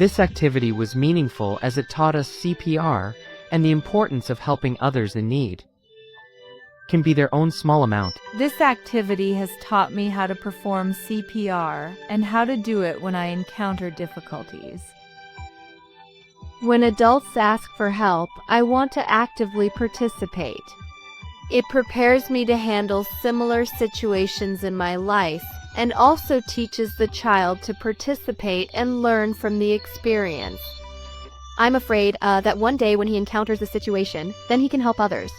This activity was meaningful as it taught us CPR and the importance of helping others in need. Can be their own small amount. This activity has taught me how to perform CPR and how to do it when I encounter difficulties. When adults ask for help, I want to actively participate. It prepares me to handle similar situations in my life and also teaches the child to participate and learn from the experience. I'm afraid that one day when he encounters a situation, then he can help others.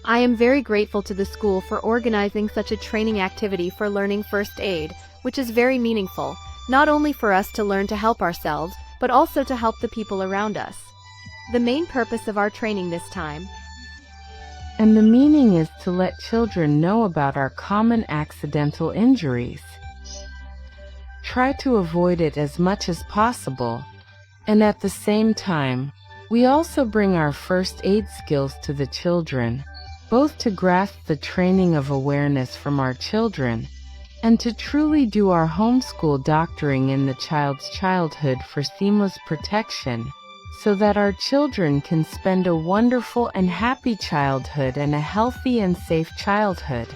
I am very grateful to the school for organizing such a training activity for learning first aid, which is very meaningful, not only for us to learn to help ourselves, but also to help the people around us. The main purpose of our training this time. And the meaning is to let children know about our common accidental injuries. Try to avoid it as much as possible. And at the same time, we also bring our first aid skills to the children, both to grasp the training of awareness from our children and to truly do our homeschool doctoring in the child's childhood for seamless protection, so that our children can spend a wonderful and happy childhood and a healthy and safe childhood.